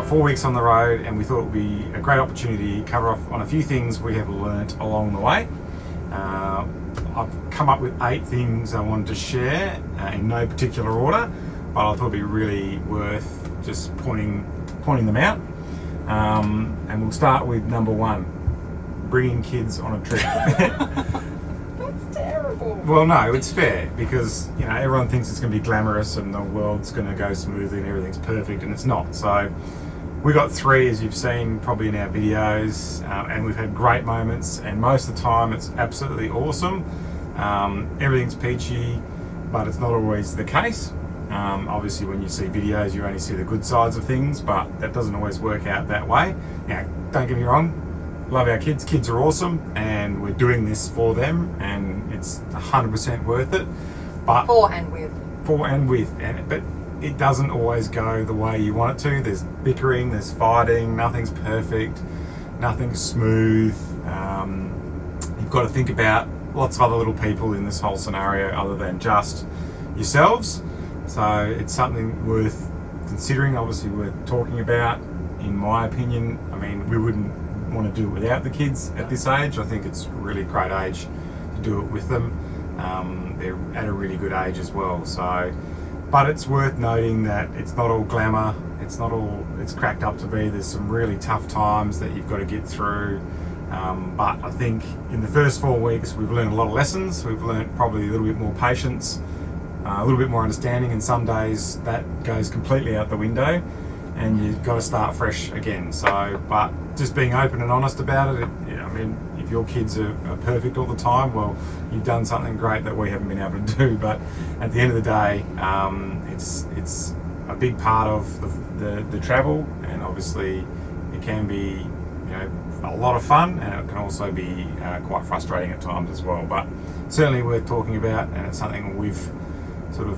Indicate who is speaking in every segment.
Speaker 1: 4 weeks on the road, and we thought it would be a great opportunity to cover off on a few things we have learnt along the way. I've come up with 8 things I wanted to share in no particular order, but I thought it'd be really worth just pointing them out. And we'll start with number 1, bringing kids on a trip.
Speaker 2: That's terrible.
Speaker 1: Well, no, it's fair, because everyone thinks it's going to be glamorous and the world's going to go smoothly and everything's perfect, and it's not. So we got 3, as you've seen probably in our videos, and we've had great moments, and most of the time it's absolutely awesome. Everything's peachy, but it's not always the case. Obviously when you see videos you only see the good sides of things, but that doesn't always work out that way. Don't get me wrong, love our kids are awesome, and we're doing this for them, and it's 100% worth it. But
Speaker 2: For and with,
Speaker 1: but it doesn't always go the way you want it to. There's bickering, there's fighting, nothing's perfect, nothing's smooth. You've got to think about lots of other little people in this whole scenario other than just yourselves. So it's something worth considering, obviously worth talking about. In my opinion, I mean, we wouldn't want to do it without the kids at this age. I think it's a really great age to do it with them. They're at a really good age as well. So, but it's worth noting that it's not all glamour. It's not all it's cracked up to be. There's some really tough times that you've got to get through. But I think in the first 4 weeks we've learned a lot of lessons. We've learned probably a little bit more patience, a little bit more understanding, and some days that goes completely out the window and you've got to start fresh again. So, but just being open and honest about it, I mean, if your kids are perfect all the time, well, you've done something great that we haven't been able to do. But at the end of the day, it's a big part of the travel, and obviously it can be a lot of fun, and it can also be quite frustrating at times as well. But certainly worth talking about, and it's something we've sort of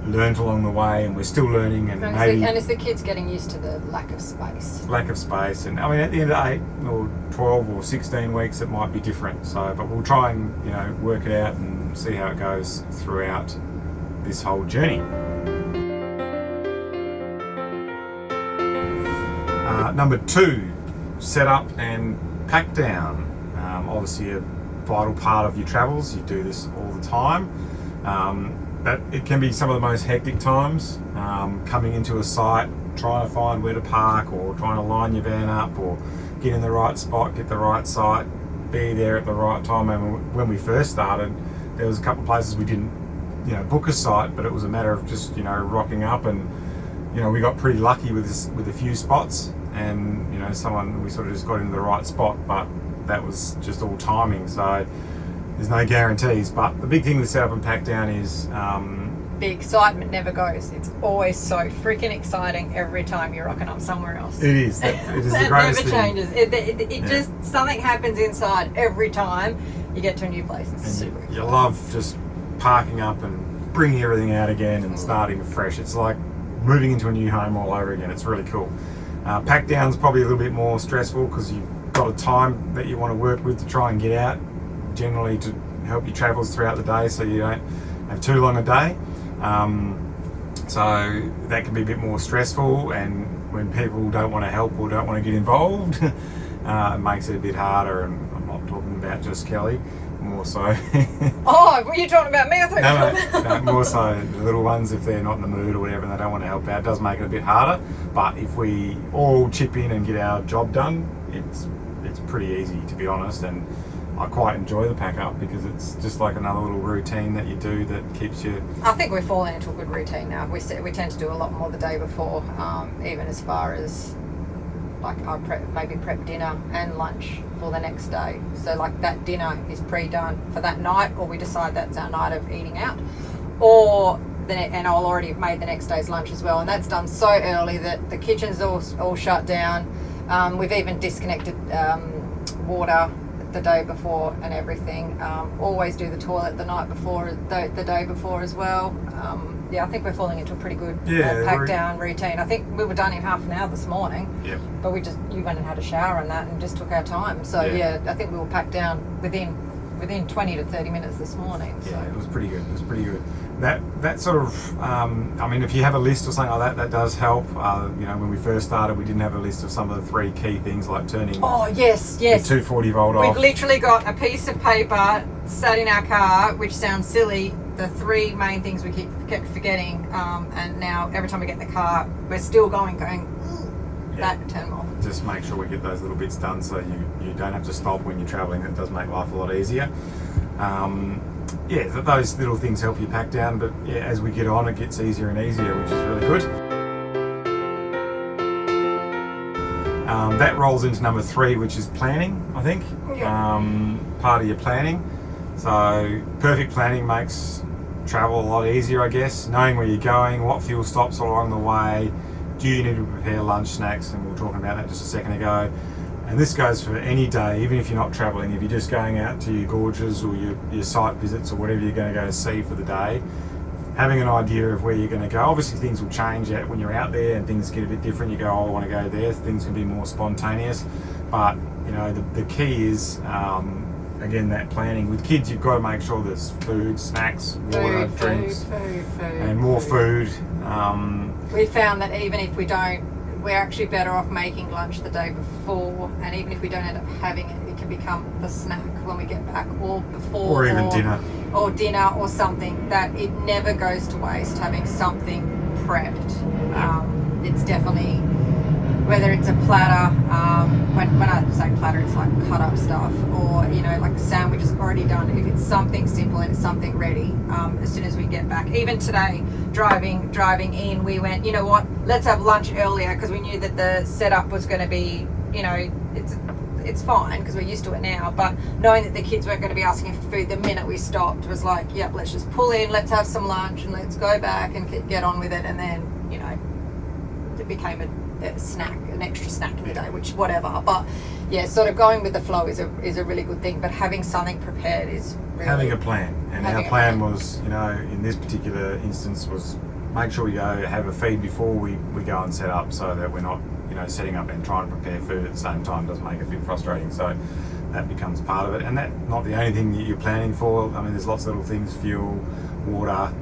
Speaker 1: learned along the way, and we're still learning. And
Speaker 2: it's the kids getting used to the lack of space. And
Speaker 1: I mean, at the end of 8 or 12 or 16 weeks, it might be different. So, but we'll try and work it out and see how it goes throughout this whole journey. Number 2, set up and pack down. Obviously a vital part of your travels. You do this all the time. But it can be some of the most hectic times, coming into a site, trying to find where to park, or trying to line your van up, or get in the right spot, get the right site, be there at the right time. And when we first started, there was a couple of places we didn't book a site, but it was a matter of just rocking up, and we got pretty lucky with a few spots, and we sort of just got into the right spot, but that was just all timing. So there's no guarantees, but the big thing with set up and pack down is
Speaker 2: the excitement never goes. It's always so freaking exciting every time you're rocking up somewhere else.
Speaker 1: It is. It is
Speaker 2: that
Speaker 1: the greatest
Speaker 2: never
Speaker 1: thing.
Speaker 2: changes. It just, something happens inside every time you get to a new place. It's super exciting.
Speaker 1: You love just parking up and bringing everything out again and starting fresh. It's like moving into a new home all over again. It's really cool. Pack down's probably a little bit more stressful because you've got a time that you want to work with to try and get out, generally to help your travels throughout the day, so you don't have too long a day. So that can be a bit more stressful, and when people don't want to help or don't want to get involved, it makes it a bit harder. And I'm not talking about just Kelly, more so.
Speaker 2: Oh, were you talking about me? I thought
Speaker 1: no, more so the little ones, if they're not in the mood or whatever and they don't want to help out, it does make it a bit harder. But if we all chip in and get our job done, it's pretty easy, to be honest. And I quite enjoy the pack up because it's just like another little routine that you do that keeps you...
Speaker 2: I think we're falling into a good routine now. We tend to do a lot more the day before, even as far as like our prep dinner and lunch for the next day. So like that dinner is pre-done for that night, or we decide that's our night of eating out, and I'll already have made the next day's lunch as well, and that's done so early that the kitchen's all shut down. We've even disconnected water the day before and everything. Always do the toilet the night before, the day before as well. I think we're falling into a pretty good pack down routine. I think we were done in half an hour this morning.
Speaker 1: Yep.
Speaker 2: But you went and had a shower and that and just took our time. So I think we were packed down within within 20 to 30 minutes this morning. So.
Speaker 1: Yeah, it was pretty good. It was pretty good. That sort of, I mean, if you have a list or something like that, that does help. You know, when we first started, we didn't have a list of some of the 3 key things like turning
Speaker 2: Oh, yes.
Speaker 1: the 240 volt
Speaker 2: We've
Speaker 1: off.
Speaker 2: literally got a piece of paper sat in our car, which sounds silly. The 3 main things we kept forgetting, and now every time we get in the car, we're still going,
Speaker 1: Yeah.
Speaker 2: that turn off.
Speaker 1: Just make sure we get those little bits done so you don't have to stop when you're travelling. It does make life a lot easier. Yeah, those little things help you pack down, but yeah, as we get on, it gets easier and easier, which is really good. That rolls into number 3, which is planning, I think.
Speaker 2: Yeah.
Speaker 1: Part of your planning. So perfect planning makes travel a lot easier, I guess. Knowing where you're going, what fuel stops along the way, do you need to prepare lunch, snacks, and we were talking about that just a second ago. And this goes for any day, even if you're not travelling. If you're just going out to your gorges or your site visits or whatever you're going to go see for the day, having an idea of where you're going to go. Obviously things will change when you're out there and things get a bit different. You go, oh, I want to go there. Things can be more spontaneous. But, you know, the key is, again, that planning. With kids, you've got to make sure there's food, snacks, water, drinks, and more food.
Speaker 2: We found that even if we don't, we're actually better off making lunch the day before, and even if we don't end up having it, it can become the snack when we get back, or before,
Speaker 1: Or even dinner.
Speaker 2: or dinner, or something, that it never goes to waste having something prepped. It's definitely, whether it's a platter, when I say platter, it's like cut up stuff, or, you know, like sandwiches already done. If it's something simple and it's something ready, as soon as we get back. Even today, driving in, we went, you know what, let's have lunch earlier, because we knew that the setup was going to be, you know, it's fine because we're used to it now, but knowing that the kids weren't going to be asking for food the minute we stopped was like, yep, let's just pull in, let's have some lunch, and let's go back and get on with it. And then, you know, it became a snack, an extra snack in the day, which whatever. But yeah, sort of going with the flow is a really good thing, but having something prepared is really,
Speaker 1: having a plan. And
Speaker 2: having
Speaker 1: our
Speaker 2: a
Speaker 1: plan
Speaker 2: plan.
Speaker 1: was, you know, in this particular instance, was make sure we go have a feed before we go and set up, so that we're not, you know, setting up and trying to prepare food at the same time does make it a bit frustrating. So that becomes part of it, and that's not the only thing that you're planning for. I mean, there's lots of little things: fuel, water,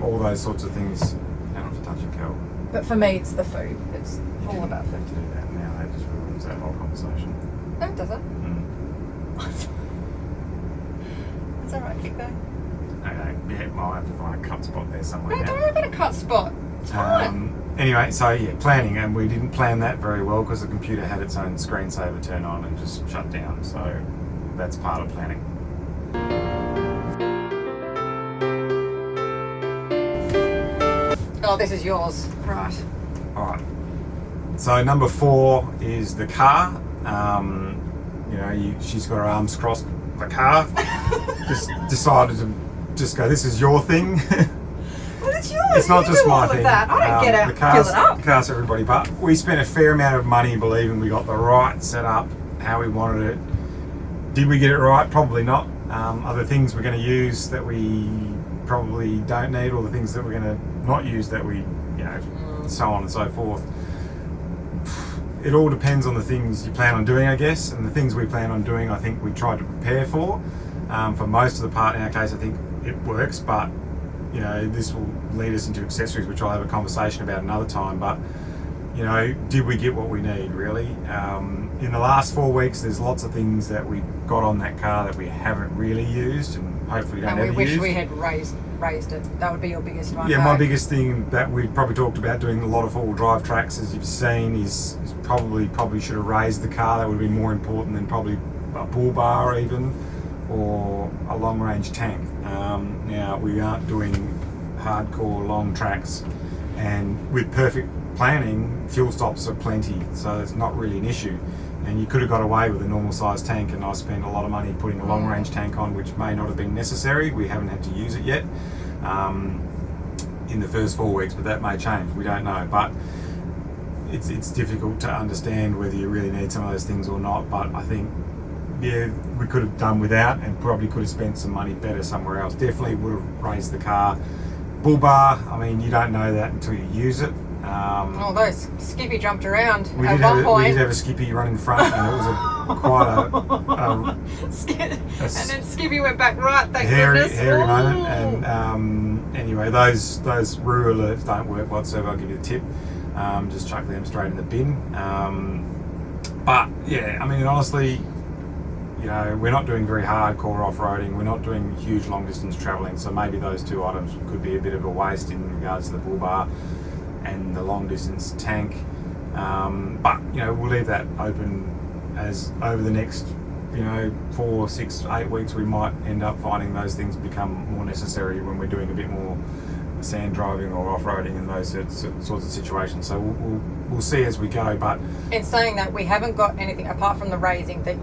Speaker 1: all those sorts of things. How not to touch a cow.
Speaker 2: But for me, it's the food. It's all about
Speaker 1: To
Speaker 2: food.
Speaker 1: do that now, that just ruins that whole conversation.
Speaker 2: No, it doesn't. It's alright, keep going.
Speaker 1: Okay, yeah, I'll have to find a cut spot there somewhere.
Speaker 2: No,
Speaker 1: now.
Speaker 2: don't worry about a cut spot. It's fine.
Speaker 1: Anyway, so yeah, planning, and we didn't plan that very well because the computer had its own screensaver turn on and just shut down. So that's part of planning.
Speaker 2: Oh, this is yours. Right.
Speaker 1: All right. So number 4 is the car. You know, she's got her arms crossed. The car just decided to just go, this is your thing.
Speaker 2: Well, it's yours.
Speaker 1: It's not
Speaker 2: You
Speaker 1: just
Speaker 2: do all
Speaker 1: my
Speaker 2: of
Speaker 1: thing.
Speaker 2: that. I don't get out
Speaker 1: the
Speaker 2: and
Speaker 1: cars,
Speaker 2: fill it up.
Speaker 1: The car's for everybody, but we spent a fair amount of money believing we got the right setup, how we wanted it. Did we get it right? Probably not. Other things we're going to use that we probably don't need, or the things that we're going to not use that we, you know, so on and so forth. It all depends on the things you plan on doing, I guess, and the things we plan on doing, I think we tried to prepare for. For most of the part, in our case, I think it works, but you know, this will lead us into accessories, which I'll have a conversation about another time. But you know, did we get what we need, really? In the last 4 weeks, there's lots of things that we got on that car that we haven't really used, and hopefully don't
Speaker 2: And we
Speaker 1: ever
Speaker 2: wish
Speaker 1: use.
Speaker 2: we had raised it. That would be your biggest one.
Speaker 1: Yeah,
Speaker 2: though.
Speaker 1: my biggest thing that we've probably talked about doing a lot of all-wheel drive tracks, as you've seen, is probably should have raised the car. That would be more important than probably a bull bar even, or a long-range tank. Now, we aren't doing hardcore long tracks, and with perfect planning, fuel stops are plenty, so it's not really an issue. And you could have got away with a normal sized tank, and I spent a lot of money putting a long range tank on, which may not have been necessary. We haven't had to use it yet in the first 4 weeks, but that may change. We don't know. But it's difficult to understand whether you really need some of those things or not. But I think, yeah, we could have done without, and probably could have spent some money better somewhere else. Definitely would have raised the car. Bull bar, I mean, you don't know that until you use it.
Speaker 2: Although Skippy jumped around
Speaker 1: We
Speaker 2: at
Speaker 1: did
Speaker 2: one
Speaker 1: have
Speaker 2: point.
Speaker 1: a Skippy running front, and it was quite
Speaker 2: And then Skippy went back right, thank
Speaker 1: hairy
Speaker 2: goodness.
Speaker 1: moment. And anyway, those Roo alerts don't work whatsoever. I'll give you a tip. Just chuck them straight in the bin. But yeah, I mean, honestly, you know, we're not doing very hardcore off-roading. We're not doing huge long-distance travelling. So maybe those two items could be a bit of a waste in regards to the bull bar and the long-distance tank. But you know, we'll leave that open as over the next, you know, 4, 6, 8 weeks, we might end up finding those things become more necessary when we're doing a bit more sand driving or off-roading in those sorts of situations. So we'll see as we go. But
Speaker 2: in saying that, we haven't got anything apart from the raising that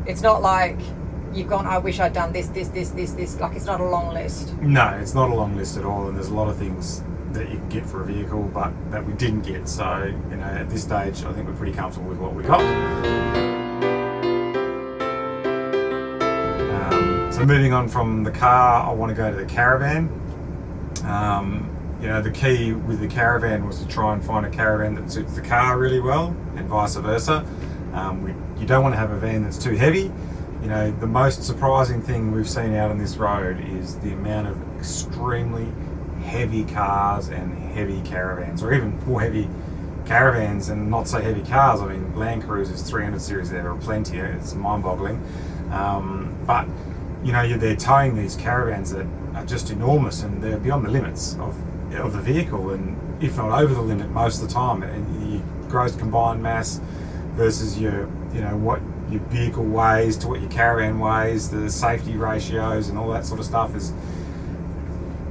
Speaker 2: it's not like you've gone, I wish I'd done this. Like, it's not a long list.
Speaker 1: No, it's not a long list at all, and there's a lot of things that you can get for a vehicle, but that we didn't get. So, you know, at this stage, I think we're pretty comfortable with what we got. So moving on from the car, I want to go to the caravan. You know, the key with the caravan was to try and find a caravan that suits the car really well, and vice versa. You don't want to have a van that's too heavy. You know, the most surprising thing we've seen out on this road is the amount of extremely heavy cars and heavy caravans, or even more heavy caravans and not so heavy cars. I mean, Land Cruisers 300 series, there are plenty. It's mind-boggling. But you know, they're towing these caravans that are just enormous, and they're beyond the limits of the vehicle, and if not over the limit most of the time. And your gross combined mass versus your, you know, what your vehicle weighs to what your caravan weighs, the safety ratios and all that sort of stuff is,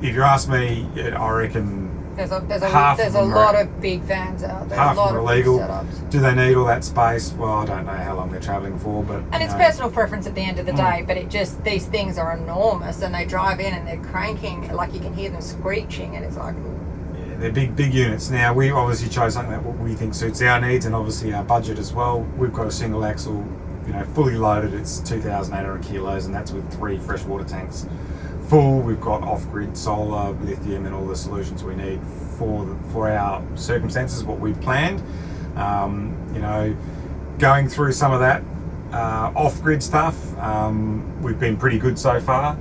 Speaker 1: if you ask me, I reckon
Speaker 2: there's a lot of big vans out there.
Speaker 1: Half
Speaker 2: a lot
Speaker 1: of them
Speaker 2: of
Speaker 1: are illegal.
Speaker 2: big setups.
Speaker 1: Do they need all that space? Well, I don't know how long they're travelling for, but
Speaker 2: and it's personal preference at the end of the day. But these things are enormous, and they drive in and they're cranking, like you can hear them screeching, and it's like.
Speaker 1: Yeah, they're big units. Now we obviously chose something that we think suits our needs and obviously our budget as well. We've got a single axle, you know, fully loaded. It's 2,800 kilos, and that's with 3 freshwater tanks. Full. We've got off-grid solar, lithium, and all the solutions we need for our circumstances, what we've planned. You know, going through some of that off-grid stuff, we've been pretty good so far.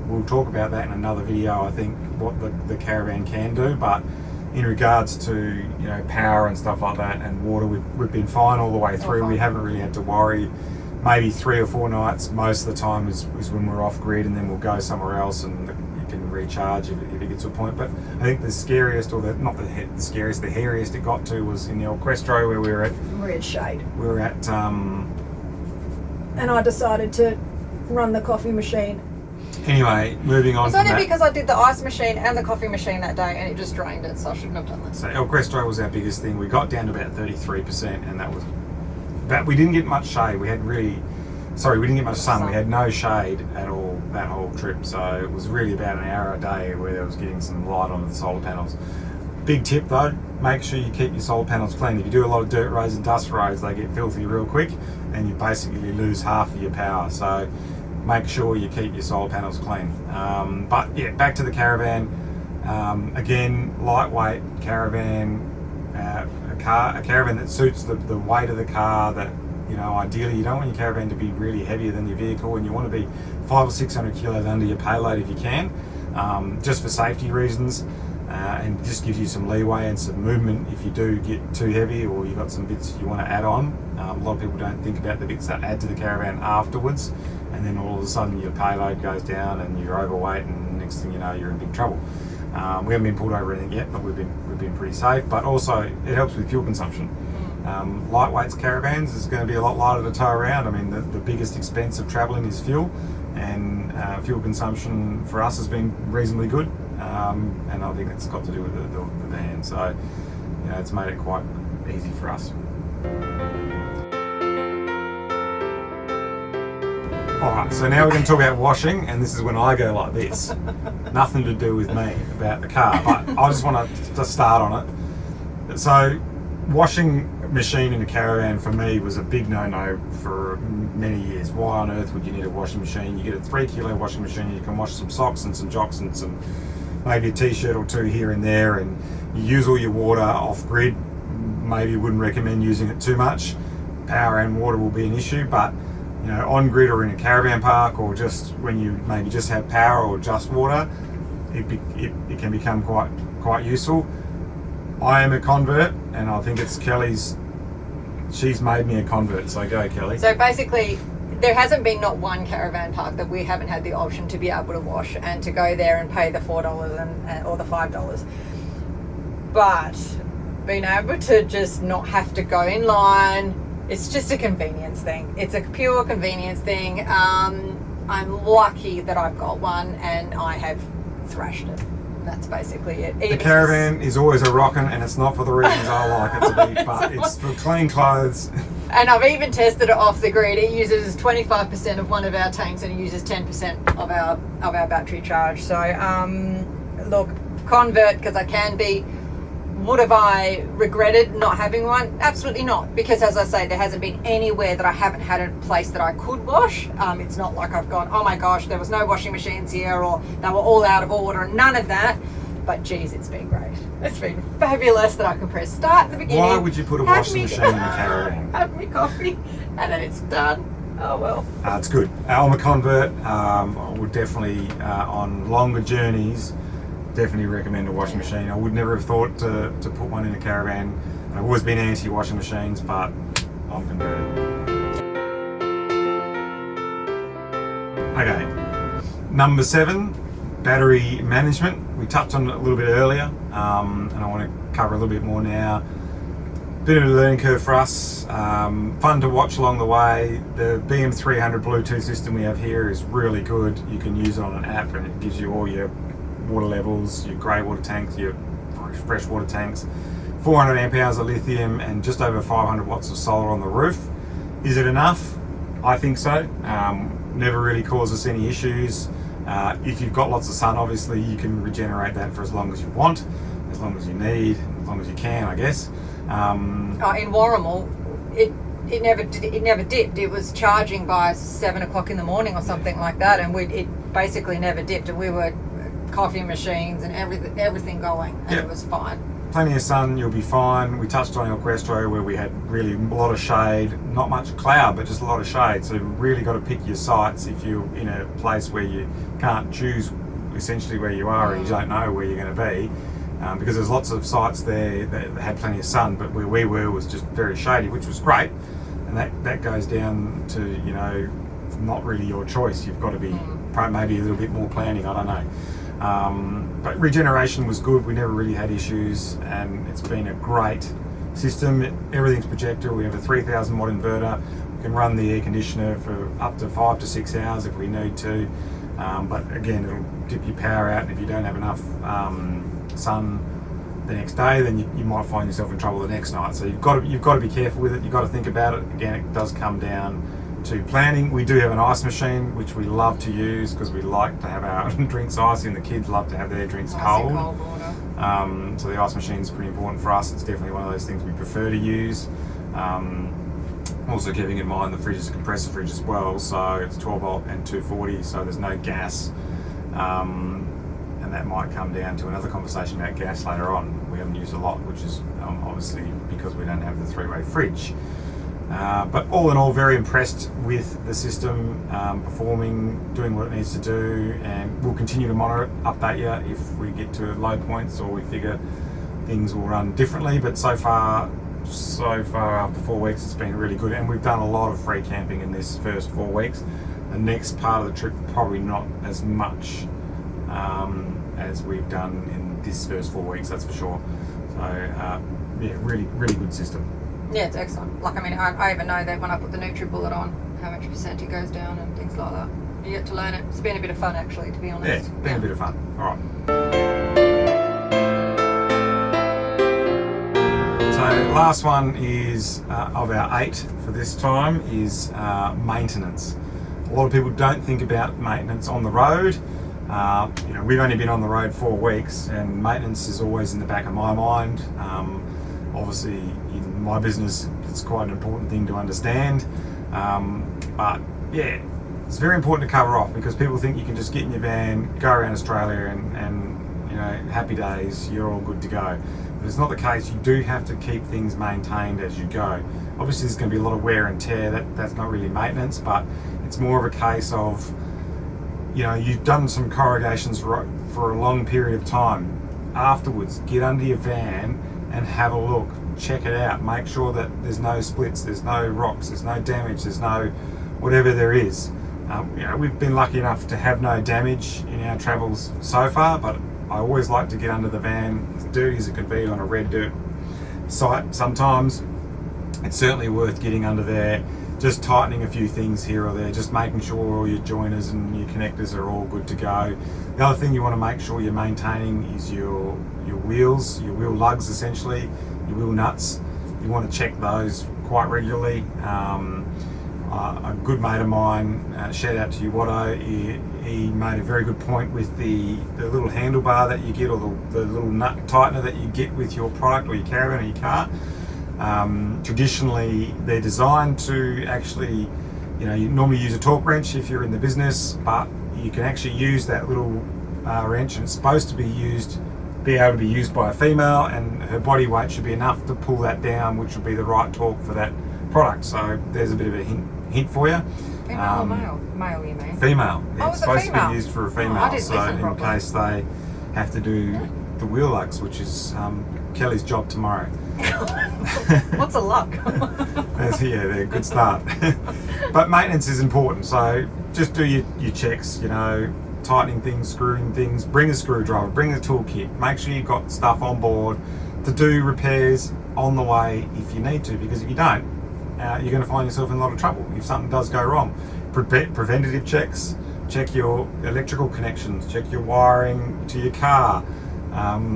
Speaker 1: We'll talk about that in another video, I think, what the caravan can do. But in regards to, you know, power and stuff like that and water, we've been fine all the way through.
Speaker 2: Okay.
Speaker 1: We haven't really had to worry. Maybe 3 or 4 nights most of the time is when we're off grid, and then we'll go somewhere else and you can recharge if it gets to a point. But I think the scariest, or not the scariest, the hairiest it got to was in the old Crestro, where we were
Speaker 2: We're at shade.
Speaker 1: We were at
Speaker 2: and I decided to run the coffee machine.
Speaker 1: Anyway, moving on.
Speaker 2: It's only because I did the ice machine and the coffee machine that day, and it just drained it, so I shouldn't have done that.
Speaker 1: So El Crestro was our biggest thing. We got down to about 33%, and that was. But we didn't get much shade. We didn't get much sun. We had no shade at all that whole trip. So it was really about an hour a day where there was getting some light on the solar panels. Big tip though, make sure you keep your solar panels clean. If you do a lot of dirt roads and dust roads, they get filthy real quick, and you basically lose half of your power. So make sure you keep your solar panels clean. But yeah, back to the caravan. Again, lightweight caravan. A caravan that suits the weight of the car. That, you know, ideally you don't want your caravan to be really heavier than your vehicle, and you want to be 500 or 600 kilos under your payload if you can, just for safety reasons, and just gives you some leeway and some movement if you do get too heavy or you've got some bits you want to add on. A lot of people don't think about the bits that add to the caravan afterwards, and then all of a sudden your payload goes down and you're overweight, and next thing you know you're in big trouble. We haven't been pulled over anything yet, but we've been pretty safe. But also it helps with fuel consumption. Lightweight caravans is going to be a lot lighter to tow around. I mean, the biggest expense of travelling is fuel, and fuel consumption for us has been reasonably good. And I think it's got to do with the van. So, you know, it's made it quite easy for us. Alright, so now we're going to talk about washing, and this is when I go like this. Nothing to do with me about the car, but I just want to start on it. So, washing machine in a caravan for me was a big no-no for many years. Why on earth would you need a washing machine? You get a 3 kilo washing machine, you can wash some socks and some jocks and some maybe a t-shirt or 2 here and there, and you use all your water off grid. Maybe wouldn't recommend using it too much. Power and water will be an issue, but on grid or in a caravan park, or just when you maybe just have power or just water, it can become quite useful. I am a convert, and I think it's Kelly's. She's made me a convert, so go, Kelly.
Speaker 2: So basically, there hasn't been not one caravan park that we haven't had the option to be able to wash and to go there and pay the $4 or the $5. But being able to just not have to go in line, it's just a convenience thing. It's a pure convenience thing. I'm lucky that I've got one, and I have thrashed it. That's basically it.
Speaker 1: The caravan is always a rockin', and it's not for the reasons I like it to be, but it's for clean clothes.
Speaker 2: And I've even tested it off the grid. It uses 25% of one of our tanks, and it uses 10% of our battery charge. So look, convert because I can be. Would have I regretted not having one? Absolutely not, because as I say, there hasn't been anywhere that I haven't had a place that I could wash. It's not like I've gone, oh my gosh, there was no washing machines here, or they were all out of order, none of that. But geez, it's been great. It's been fabulous that I can press start at the beginning.
Speaker 1: Why would you put a washing machine in a caravan?
Speaker 2: Have me coffee, and then it's done. Oh well.
Speaker 1: It's good. I'm a convert. I would definitely, on longer journeys, definitely recommend a washing machine. I would never have thought to put one in a caravan. I've always been anti-washing machines, but I'm converted. Okay, number 7, battery management. We touched on it a little bit earlier, and I want to cover a little bit more now. Bit of a learning curve for us. Fun to watch along the way. The BM300 Bluetooth system we have here is really good. You can use it on an app, and it gives you all your water levels, your grey water tanks, your fresh water tanks, 400 amp hours of lithium, and just over 500 watts of solar on the roof. Is it enough? I think so. Never really causes any issues. If you've got lots of sun, obviously you can regenerate that for as long as you want, as long as you need, as long as you can, I guess.
Speaker 2: In Warrimal, it never dipped. It was charging by 7 o'clock in the morning or something like that, and it basically never dipped, and we were coffee machines and everything going, and it was fine.
Speaker 1: Plenty of sun, you'll be fine. We touched on El Cuestro, where we had really a lot of shade, not much cloud, but just a lot of shade. So you've really got to pick your sites if you're in a place where you can't choose essentially where you are, or you don't know where you're going to be, because there's lots of sites there that had plenty of sun, but where we were was just very shady, which was great. And that goes down to, not really your choice. You've got to be maybe a little bit more planning, I don't know. But regeneration was good. We never really had issues, and it's been a great system. Everything's projector. We have a 3,000 watt inverter. We can run the air conditioner for up to 5 to 6 hours if we need to. But again, it'll dip your power out, and if you don't have enough sun the next day, then you might find yourself in trouble the next night. So you've got to be careful with it. You've got to think about it. Again, it does come down to planning. We do have an ice machine, which we love to use because we like to have our drinks icy, and the kids love to have their drinks cold.
Speaker 2: Water.
Speaker 1: So the ice machine is pretty important for us. It's definitely one of those things we prefer to use. Also keeping in mind the fridge is a compressor fridge as well, so it's 12 volt and 240, so there's no gas. And that might come down to another conversation about gas later on. We haven't used a lot, which is obviously because we don't have the 3-way fridge. But all in all, very impressed with the system, performing, doing what it needs to do, and we'll continue to monitor it, update you if we get to low points or we figure things will run differently. But so far after 4 weeks, it's been really good, and we've done a lot of free camping in this first 4 weeks. The next part of the trip, probably not as much as we've done in this first 4 weeks, that's for sure. So yeah, really good system.
Speaker 2: Yeah, it's excellent. Like, I mean, I even know that when I put the NutriBullet on, how much percent it goes down and things like that. You get to learn it. It's been a bit of fun, actually, to be honest.
Speaker 1: Yeah, it's been a bit of fun. All right. So last one is, of our 8 for this time, is maintenance. A lot of people don't think about maintenance on the road. We've only been on the road 4 weeks, and maintenance is always in the back of my mind. Obviously, in my business, it's quite an important thing to understand. But yeah, it's very important to cover off, because people think you can just get in your van, go around Australia, and happy days, you're all good to go. If it's not the case, you do have to keep things maintained as you go. Obviously there's going to be a lot of wear and tear, that's not really maintenance, but it's more of a case of, you know, you've done some corrugations for a long period of time. Afterwards, get under your van and have a look, check it out, make sure that there's no splits, there's no rocks, there's no damage, there's no whatever there is. You know, we've been lucky enough to have no damage in our travels so far, but I always like to get under the van, as dirty as it can be on a red dirt site. Sometimes it's certainly worth getting under there, just tightening a few things here or there, just making sure all your joiners and your connectors are all good to go. The other thing you want to make sure you're maintaining is your wheels, your wheel lugs essentially, your wheel nuts. You want to check those quite regularly. A good mate of mine, shout out to you, Watto, he made a very good point with the little handlebar that you get, or the little nut tightener that you get with your product or your caravan or your car. Traditionally, they're designed to actually, you know, you normally use a torque wrench if you're in the business, but you can actually use that little wrench, and it's supposed to be able to be used by a female, and her body weight should be enough to pull that down, which will be the right torque for that product. So there's a bit of a hint for you.
Speaker 2: Female or male? Male, you mean?
Speaker 1: Female.
Speaker 2: Oh,
Speaker 1: It's
Speaker 2: it's a
Speaker 1: supposed
Speaker 2: female?
Speaker 1: to be used for a female,
Speaker 2: I didn't
Speaker 1: so
Speaker 2: listen
Speaker 1: in
Speaker 2: properly.
Speaker 1: case they have to do the wheel lugs, which is Kelly's job tomorrow.
Speaker 2: What's a luck?
Speaker 1: Yeah, they're a good start. But maintenance is important, so just do your checks, you know, tightening things, screwing things, bring a screwdriver, bring a toolkit, make sure you've got stuff on board to do repairs on the way if you need to, because if you don't, you're going to find yourself in a lot of trouble if something does go wrong. Preventative checks, check your electrical connections, check your wiring to your car,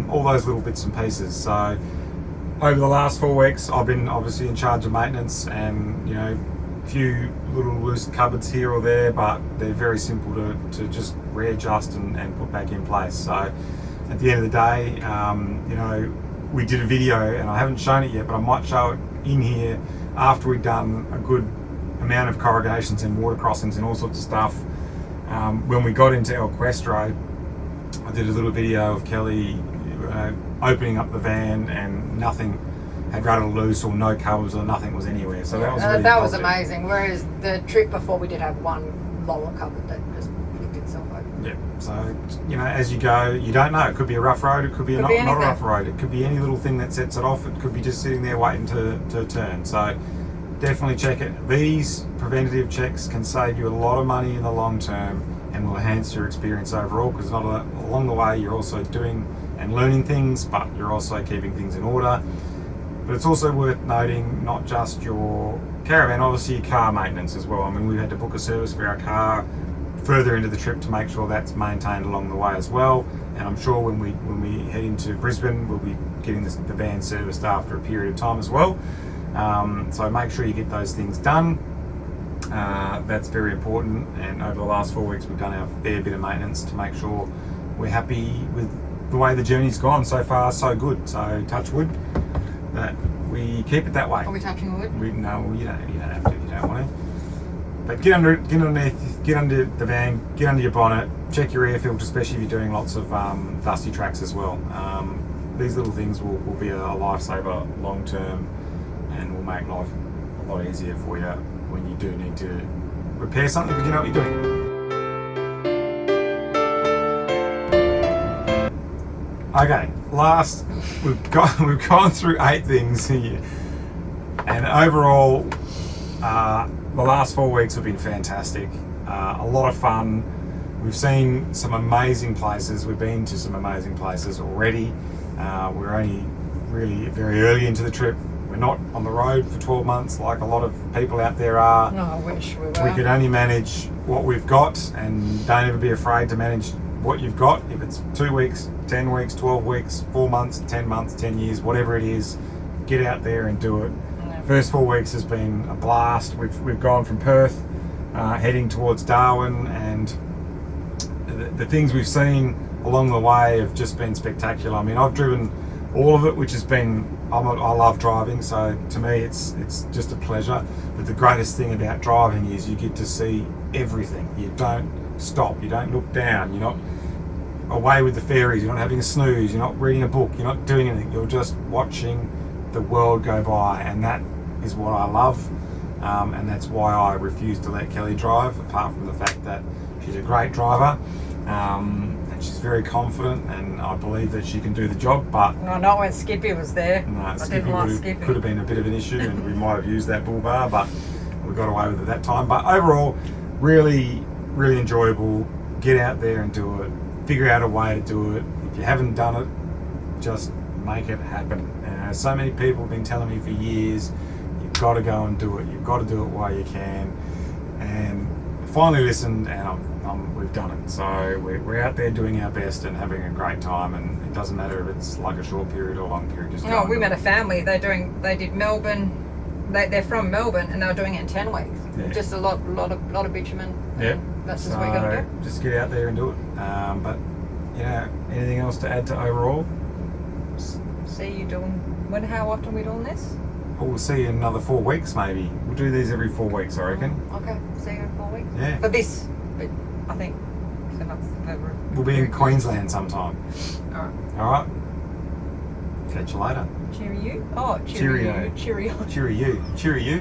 Speaker 1: all those little bits and pieces. So over the last 4 weeks, I've been obviously in charge of maintenance, and you know, a few little loose cupboards here or there, but they're very simple to just readjust and put back in place. So at the end of the day, you know, we did a video, and I haven't shown it yet, but I might show it in here after we've done a good amount of corrugations and water crossings and all sorts of stuff. When we got into El Cuestro, I did a little video of Kelly opening up the van, and nothing had rattled loose, or no covers, or nothing was anywhere. So that was really
Speaker 2: that was
Speaker 1: positive.
Speaker 2: amazing. Whereas the trip before, we did have one lower cupboard that just flicked itself open.
Speaker 1: Yeah. So, you know, as you go, you don't know. It could be a rough road. It could be not a rough road. It could be any little thing that sets it off. It could be just sitting there waiting to turn. So definitely check it. These preventative checks can save you a lot of money in the long term, and will enhance your experience overall, because along the way you're also doing and learning things, but you're also keeping things in order. But it's also worth noting, not just your caravan, obviously your car maintenance as well. I mean, we've had to book a service for our car further into the trip to make sure that's maintained along the way as well. And I'm sure when we head into Brisbane, we'll be getting the van serviced after a period of time as well. So make sure you get those things done. That's very important. And over the last 4 weeks, we've done our fair bit of maintenance to make sure we're happy with the way the journey's gone. So far, so good. So touch wood that we keep it that way.
Speaker 2: Are we touching wood?
Speaker 1: You don't have to if you don't want to. But get underneath, get under the van, get under your bonnet, check your air filter, especially if you're doing lots of dusty tracks as well. These little things will be a lifesaver long term, and will make life a lot easier for you when you do need to repair something, because you know what you're doing. Okay, we've gone through 8 things here, and overall, the last 4 weeks have been fantastic. A lot of fun. We've seen some amazing places. We've been to some amazing places already. We're only really very early into the trip. We're not on the road for 12 months like a lot of people out there are.
Speaker 2: No, I wish we were.
Speaker 1: We can only manage what we've got, and don't ever be afraid to manage what you've got. If it's 2 weeks, 10 weeks, 12 weeks, 4 months, 10 years, whatever it is, get out there and do it.
Speaker 2: Yeah.
Speaker 1: First 4 weeks has been a blast. We've gone from Perth, heading towards Darwin, and the things we've seen along the way have just been spectacular. I mean, I've driven all of it, which has been, I love driving, so to me it's just a pleasure. But the greatest thing about driving is you get to see everything. You don't stop, you don't look down, you're not away with the fairies. You're not having a snooze. You're not reading a book. You're not doing anything. You're just watching the world go by, and that is what I love. And that's why I refuse to let Kelly drive. Apart from the fact that she's a great driver, and she's very confident, and I believe that she can do the job. But
Speaker 2: I know when Skippy was there.
Speaker 1: no,
Speaker 2: I
Speaker 1: Skippy
Speaker 2: didn't like Skippy.
Speaker 1: could have been a bit of an issue, and we might have used that bull bar, but we got away with it that time. But overall, really, really enjoyable. Get out there and do it. Figure out a way to do it. If you haven't done it, just make it happen. So many people have been telling me for years, you've got to go and do it. You've got to do it while you can. And finally listened, and we've done it. So we're out there doing our best and having a great time. And it doesn't matter if it's like a short period or a long period. Just
Speaker 2: No, we met a family. They did Melbourne. They're from Melbourne, and they were doing it in 10 weeks.
Speaker 1: Yeah.
Speaker 2: Just a lot of bitumen.
Speaker 1: Yeah.
Speaker 2: That's just what you got to do.
Speaker 1: Just get out there and do it. But anything else to add to overall?
Speaker 2: See you doing. How often are we doing this?
Speaker 1: We'll see you in another 4 weeks, maybe. We'll do these every 4 weeks, I reckon.
Speaker 2: Okay, see you in 4 weeks.
Speaker 1: Yeah.
Speaker 2: But I think. So that's February.
Speaker 1: We'll be in Queensland sometime.
Speaker 2: All right.
Speaker 1: All right. Catch you later.
Speaker 2: Cheerio. Oh,
Speaker 1: Cheerio.
Speaker 2: cheerio.
Speaker 1: Cheerio. Cheerio.